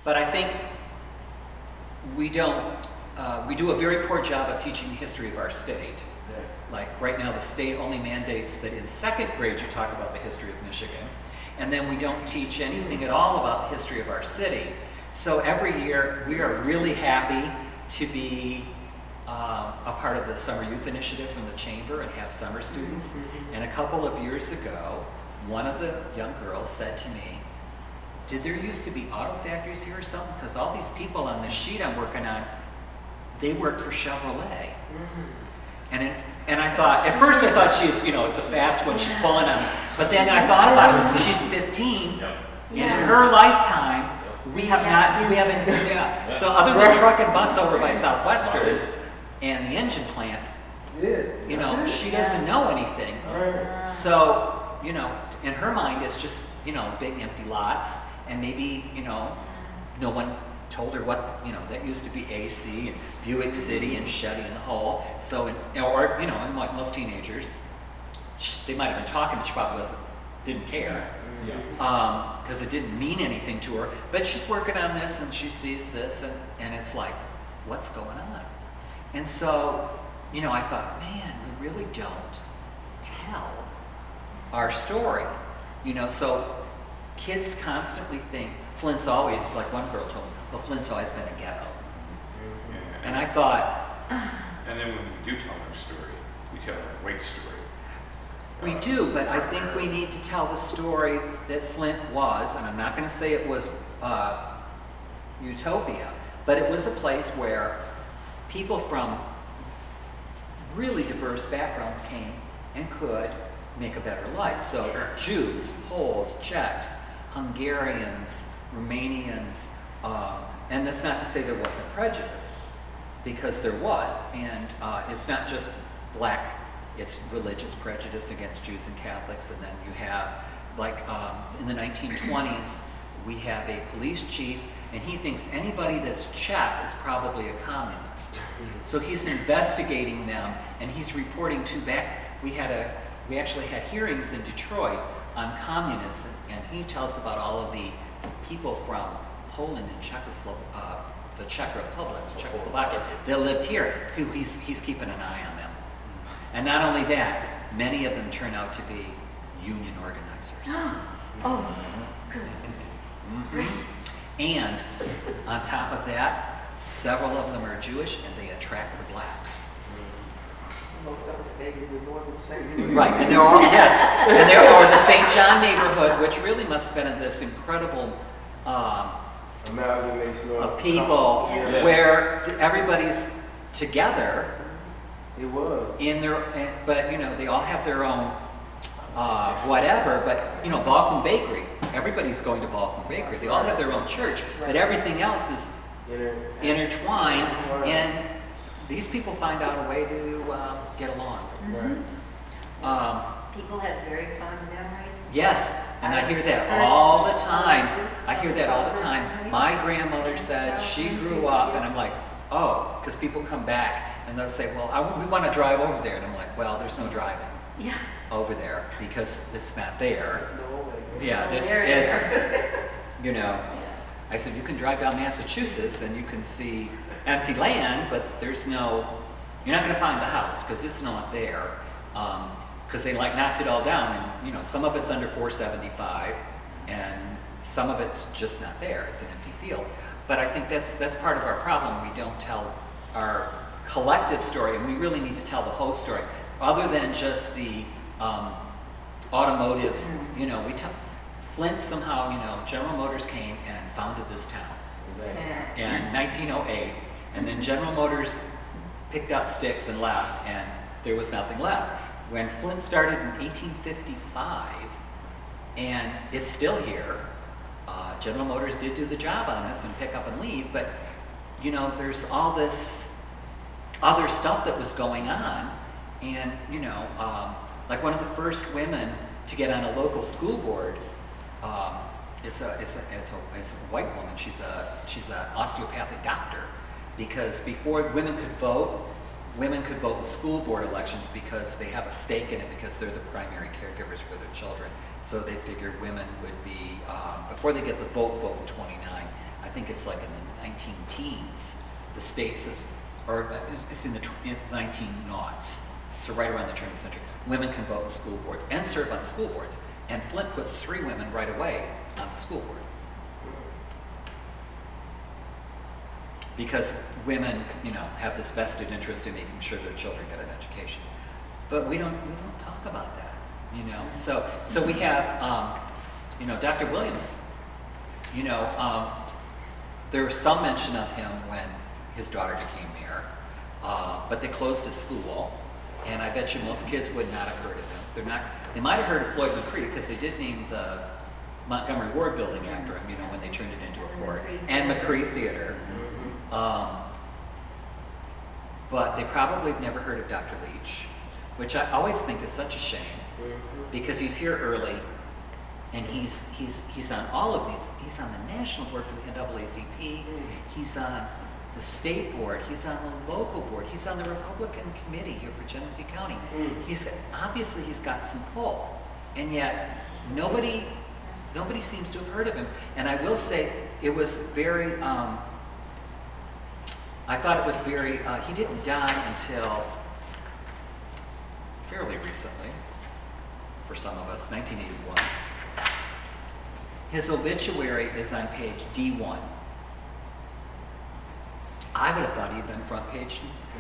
But I think we don't, we do a very poor job of teaching the history of our state. Like right now the state only mandates that in second grade you talk about the history of Michigan, and then we don't teach anything at all about the history of our city. So every year we are really happy to be a part of the Summer Youth Initiative from the Chamber and have summer students. And a couple of years ago, one of the young girls said to me, did there used to be auto factories here or something? Because all these people on the sheet I'm working on, they work for Chevrolet. And I thought, at first I thought she's, you know, it's a fast one, she's pulling on me. But then I thought about it, she's 15, and in her lifetime, we haven't, So other than truck and bus over by Southwestern and the engine plant, you know, she doesn't know anything. So, you know, in her mind, it's just, you know, big empty lots, and maybe, you know, no one told her what, you know, that used to be AC and Buick City and Chevy in the Hole. So, or, you know, and like most teenagers, they might have been talking, but she probably didn't care. Because it didn't mean anything to her. But she's working on this and she sees this and it's like, what's going on? And so, you know, I thought, man, we really don't tell our story. You know, so kids constantly think, Flint's always, like one girl told me, well, Flint's always been a ghetto. And I thought... And then when we do tell our story, we tell a great story. We do, but I think we need to tell the story that Flint was, and I'm not going to say it was utopia, but it was a place where people from really diverse backgrounds came and could make a better life. So Jews, Poles, Czechs, Hungarians, Romanians, and that's not to say there wasn't prejudice, because there was, and it's not just black, it's religious prejudice against Jews and Catholics, and then you have, like in the 1920s, we have a police chief, and he thinks anybody that's Czech is probably a communist. So he's investigating them, and he's reporting to back. We actually had hearings in Detroit on communists, and he tells about all of the people from Poland and the Czech Republic, Czechoslovakia, that lived here, who he's keeping an eye on them. And not only that, many of them turn out to be union organizers. Oh, goodness. And on top of that, several of them are Jewish and they attract the blacks. Right, and they're all, yes, and they're or the St. John neighborhood, which really must have been this incredible amalgamation of people where everybody's together. It was. In their, but you know, they all have their own whatever, but you know, Balkan Bakery, everybody's going to Balkan Bakery. They all have their own church, but everything else is intertwined, and these people find out a way to get along. People have very fond memories. Yes, and I hear that all the time. I hear that all the time. My grandmother said she grew up, and I'm like, oh, because people come back and they'll say, well, we want to drive over there. And I'm like, well, there's no driving over there because it's not there. Yeah, it's, you know, I said, you can drive down Massachusetts and you can see empty land, but there's no, you're not going to find the house because it's not there. Because they like knocked it all down, and you know, some of it's under 475 and some of it's just not there. It's an empty field. But I think that's part of our problem. We don't tell our collective story, and we really need to tell the whole story, other than just the automotive. You know, Flint somehow, you know, General Motors came and founded this town in 1908, and then General Motors picked up sticks and left, and there was nothing left. When Flint started in 1855, and it's still here, General Motors did do the job on us and pick up and leave, but you know, there's all this other stuff that was going on, and you know, like one of the first women to get on a local school board, it's a white woman. She's an osteopathic doctor, because before women could vote in school board elections because they have a stake in it because they're the primary caregivers for their children. So they figured women would be, before they get the vote in 29, I think it's like in the 19 teens, the state says, or it's in the 1900s, so right around the turn of the century, women can vote in school boards and serve on school boards. And Flint puts 3 women right away on the school board. Because women, have this vested interest in making sure their children get an education. But we don't talk about that, So we have, Dr. Williams, there was some mention of him when his daughter became mayor, but they closed his school, and I bet you most kids would not have heard of him. They might have heard of Floyd McCree because they did name the Montgomery Ward building after him, when they turned it into a court, and McCree Theater. But they probably have never heard of Dr. Leach, which I always think is such a shame, because he's here early, and he's on all of these. He's on the national board for the NAACP. He's on the state board. He's on the local board. He's on the Republican committee here for Genesee County. He's got some pull, and yet nobody seems to have heard of him. And I will say it was very. I thought it was very. He didn't die until fairly recently, for some of us, 1981. His obituary is on page D1. I would have thought he'd been front page,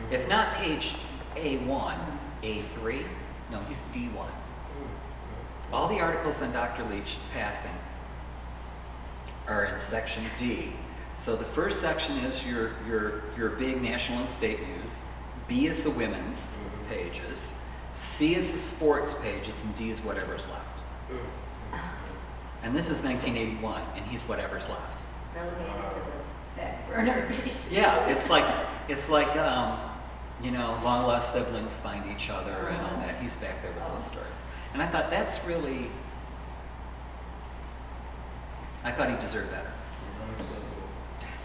if not page A1, A3. No, he's D1. All the articles on Dr. Leach passing are in section D. So the first section is your big national and state news. B is the women's pages. C is the sports pages, and D is whatever's left. And this is 1981, and he's whatever's left. Relegated to the back burner, basically. Yeah, it's like long lost siblings find each other and all that. He's back there with those stories. And I thought that's really, I thought he deserved better.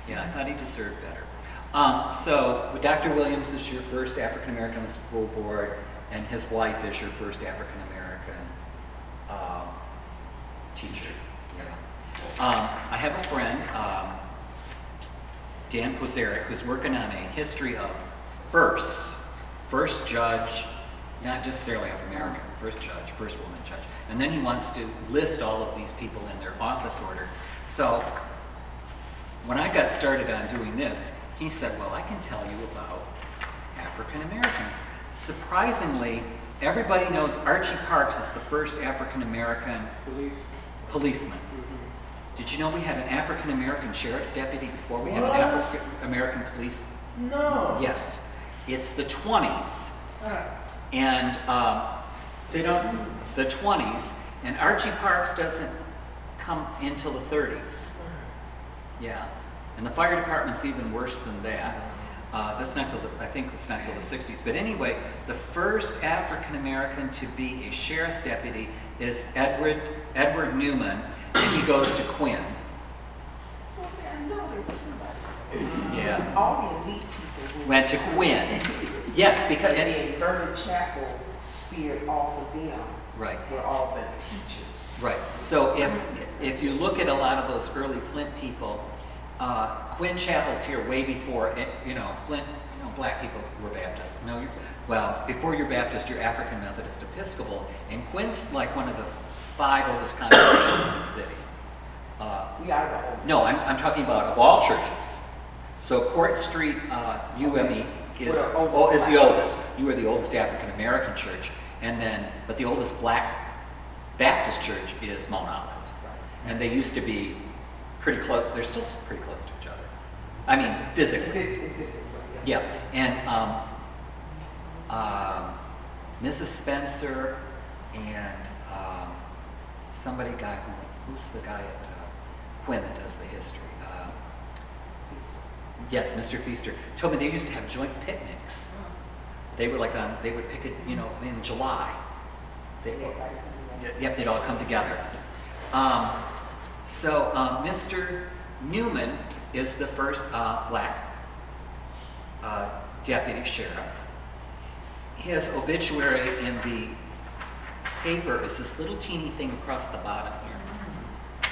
Yeah, I thought he deserved better. So Dr. Williams is your first African American on the school board, and his wife is your first African American teacher. Yeah. I have a friend, Dan Pozeric, who's working on a history of first judge, not necessarily African American, first judge, first woman judge. And then he wants to list all of these people in their office order. So when I got started on doing this, he said, well, I can tell you about African Americans. Surprisingly, everybody knows Archie Parks is the first African American policeman. Did you know we had an African American sheriff's deputy before we had an African American police? No. Yes. It's the 20s. And the 20s, and Archie Parks doesn't come until the 30s. Yeah. And the fire department's even worse than that. That's not till I think it's not till the 60s. But anyway, the first African American to be a sheriff's deputy is Edward Newman, and he goes to Quinn. Well, see, I know there was somebody. Yeah. All the elite people Went to Quinn. Yes, because and the inverted chapel speared off of them. Right. Were all the teachers. Right. So if you look at a lot of those early Flint people, Quinn Chapel's here way before Flint. Black people were Baptist. No, before you're Baptist, you're African Methodist Episcopal, and Quinn's like one of the 5 oldest congregations in the city. We are the oldest. No, I'm talking about of all churches. So Court Street UME is the oldest. You are the oldest African American church, but the oldest Black Baptist church is Mount Olive, and they used to be pretty close. They're still pretty close to each other. I mean, physically. Yeah, and Mrs. Spencer and who's the guy at Quinn that does the history? Yes, Mr. Feaster told me they used to have joint picnics. They were they would pick it, in July. They'd all come together. So Mr. Newman is the first Black deputy sheriff. His obituary in the paper is this little teeny thing across the bottom here.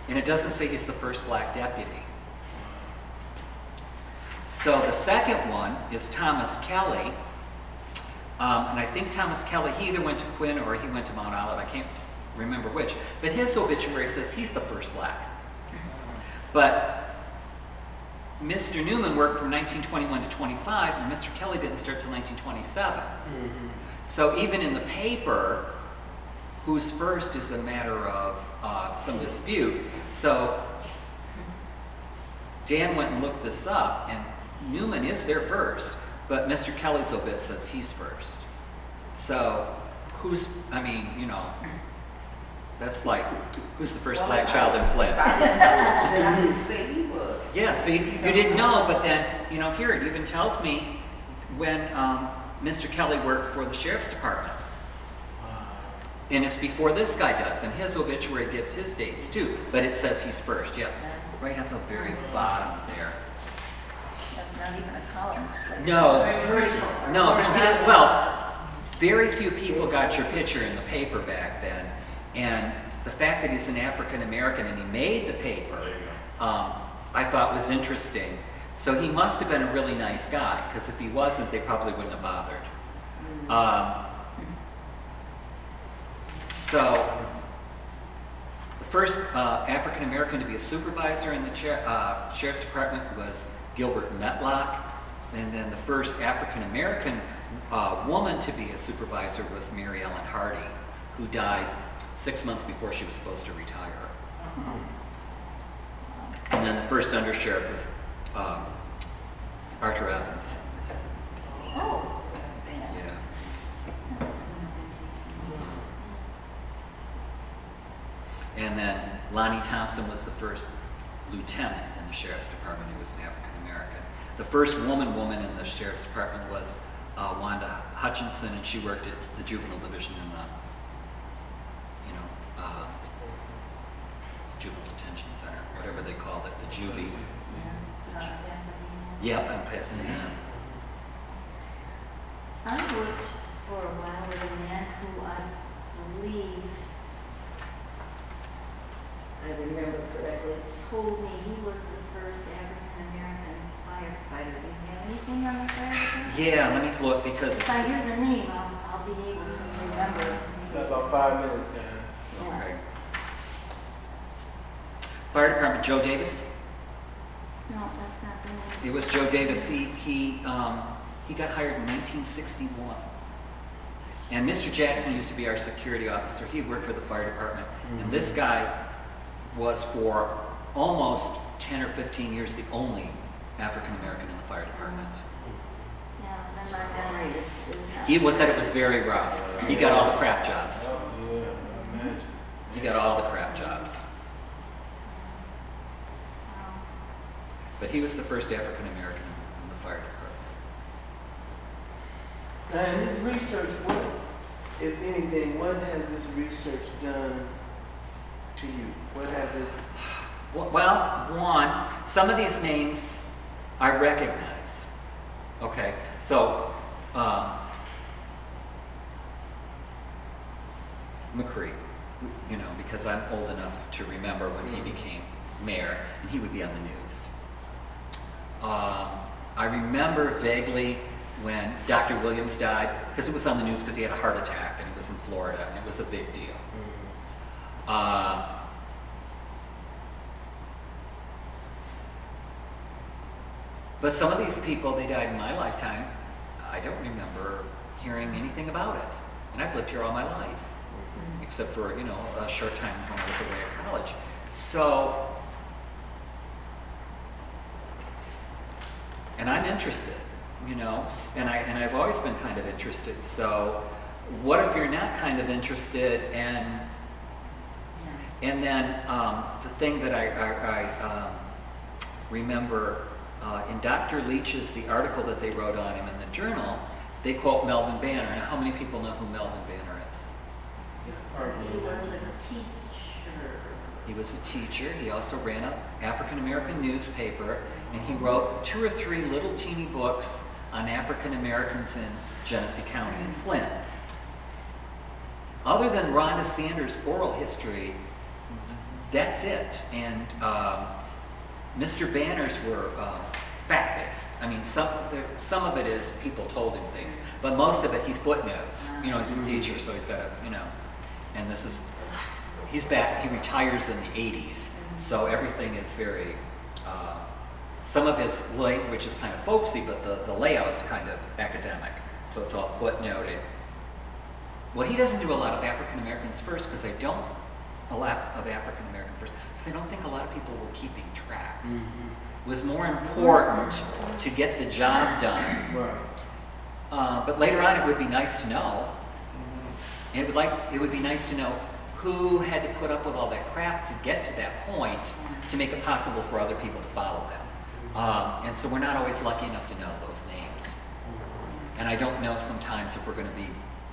And it doesn't say he's the first Black deputy. So the second one is Thomas Kelly. And I think Thomas Kelly, he either went to Quinn or he went to Mount Olive. I can't remember which. But his obituary says he's the first black. But Mr. Newman worked from 1921 to 25, and Mr. Kelly didn't start till 1927. So even in the paper, who's first is a matter of some dispute. So Dan went and looked this up, and Newman is there first, but Mr. Kelly's obit says he's first. So who's, I mean, you know, that's like, who's the first black child in Flint? Then I didn't say he was. Yeah, see, you didn't know, but then, you know, here it even tells me when Mr. Kelly worked for the Sheriff's Department. And it's before this guy does, and his obituary gives his dates too, but it says he's first, yeah. Right at the very bottom there. That's not even a column. No, no, he didn't, well, very few people got your picture in the paper back then, and the fact that he's an African American and he made the paper, I thought was interesting. So he must have been a really nice guy, because if he wasn't, they probably wouldn't have bothered. So the first African American to be a supervisor in the Sheriff's Department was Gilbert Metlock, and then the first African American woman to be a supervisor was Mary Ellen Hardy, who died 6 months before she was supposed to retire. And then the first undersheriff was Arthur Evans. Oh. Yeah. And then Lonnie Thompson was the first lieutenant in the Sheriff's Department who was an African American. The first woman in the Sheriff's Department was Wanda Hutchinson, and she worked at the juvenile division in the, you know, juvenile detention center, whatever they called it, the juvie. Yep, in Pasadena. I worked for a while with a man who I believe, I remember correctly, told me he was the first African American firefighter. Do you have anything on the fire department? Yeah, let me look, because If I hear the name, I'll be able to remember. About 5 minutes, guys. Yeah. okay. Fire Department, Joe Davis. No, that's not the name. It was Joe Davis. He got hired in 1961. And Mr. Jackson used to be our security officer. He worked for the fire department. And this guy was for almost 10 or 15 years the only African American in the fire department. Yeah, then my memory is not. He said it was very rough. He got all the crap jobs. Oh, yeah, imagine. He got all the crap jobs. But he was the first African American in the fire department. Now, in this research, what, if anything, what has this research done to you? What has it? Well, one, some of these names I recognize. Okay, so McCree, you know, because I'm old enough to remember when he became mayor, and he would be on the news. I remember vaguely when Dr. Williams died, because it was on the news because he had a heart attack, and it was in Florida, and it was a big deal. But some of these people, they died in my lifetime. I don't remember hearing anything about it. And I've lived here all my life, except for, you know, a short time when I was away at college. So, and I'm interested, you know, and I've always been kind of interested. So, what if you're not kind of interested? And then the thing that I remember in Dr. Leach's, the article that they wrote on him in the journal, they quote Melvin Banner. And how many people know who Melvin Banner is? He was a teacher. He was a teacher. He also ran an African American newspaper, and he wrote 2 or 3 little teeny books on African Americans in Genesee County and Flint. Other than Rhonda Sanders' oral history, that's it. And Mr. Banner's were fact-based. I mean, some of it is people told him things, but most of it he's footnotes. You know, he's a teacher, so he's got to, you know, and this is, he's back, he retires in the 80s, so everything is very, some of his language is kind of folksy, but the layout's kind of academic, so it's all footnoted. Well, he doesn't do a lot of African Americans first, because I don't, a lot of African American first, because I don't think a lot of people were keeping track. It was more important to get the job done. Right. But later on, it would be nice to know. And it would be nice to know who had to put up with all that crap to get to that point to make it possible for other people to follow them. And so we're not always lucky enough to know those names. And I don't know sometimes if we're going to be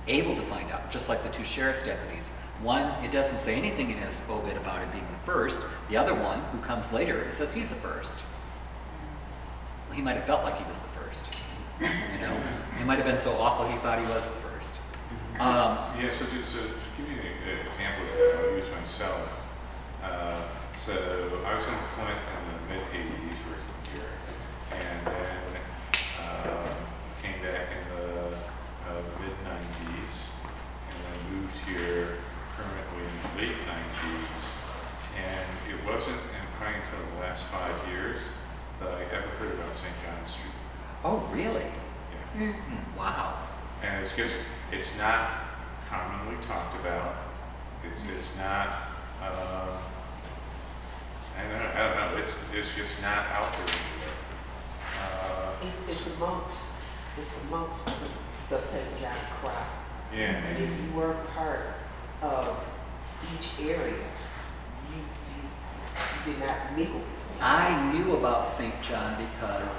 able to find out, just like the two sheriff's deputies. One, it doesn't say anything in his obit about him being the first. The other one, who comes later, it says he's the first. Well, he might have felt like he was the first. You know, it might have been so awful he thought he was the first. Yeah, so to give you an example of that, I'll use myself. So I was in Flint in the mid-80s working here, and then came back in the mid-90s, and then moved here permanently in the late 90s, and it wasn't probably until the last 5 years that I ever heard about St. John Street. Oh, really? Yeah. Wow. And it's just, it's not commonly talked about. It's not, I don't know, it's just not out there anywhere. It's amongst the St. John crowd. Yeah. And if you were part of each area, you did not mingle. I knew about St. John because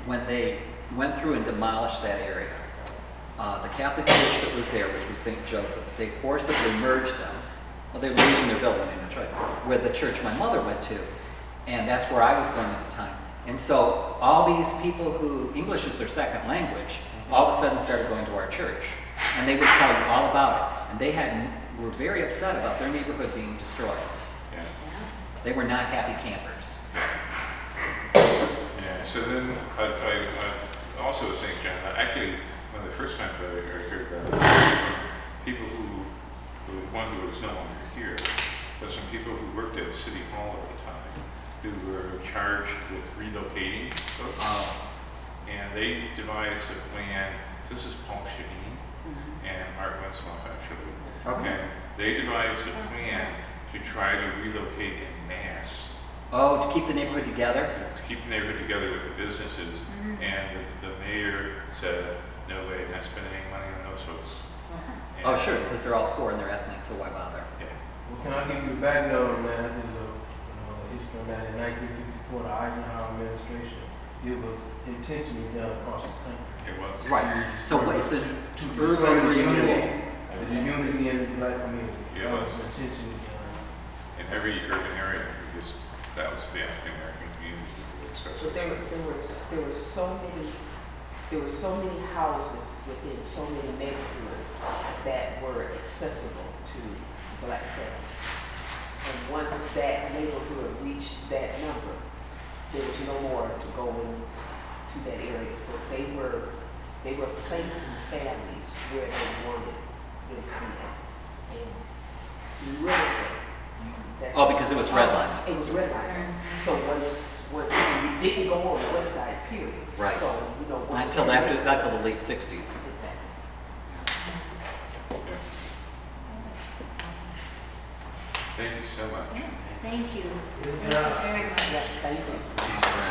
when they went through and demolished that area, the Catholic church that was there, which was St. Joseph, they forcibly merged them. Well, they were losing their building in a choice, with the church my mother went to, and that's where I was going at the time. And so all these people who English is their second language, all of a sudden started going to our church, and they would tell you all about it. And they were very upset about their neighborhood being destroyed. Yeah. They were not happy campers. Yeah, so then I also at St. John, actually one of the first times I heard about it, people one who was no longer here, but some people who worked at City Hall at the time, who were charged with relocating folks. And they devised a plan. This is Paul Shaheen and Art Wensloff, actually. Okay. And they devised a plan to try to relocate en masse. Oh, to keep the neighborhood together? To keep the neighborhood together with the businesses. And the mayor said, no way, not spending any money on those folks. Oh, sure, because they're all poor and they're ethnic, so why bother? Yeah. Well, can I give you a background on that? There's a history on that. In 1954, the Eisenhower administration, it was intentionally done across the country. It was. Right. So what, it's a To urban the renewal. the unity in the black community. Yeah, That it was was. intentionally done. In every urban area, that was the African American community, especially. But there were so many houses within so many neighborhoods that were accessible to black families. And once that neighborhood reached that number, there was no more to go into that area. So they were placing families where they wanted them to be. And real estate. Oh, because it was redlined. It was redlined. So once you didn't go on the west side, period. Right. So, you know, Not once until they- the late 60s. Exactly. Yeah. Thank you so much. Thank you. Good Thank you job. very much. Yes, thank you. All right.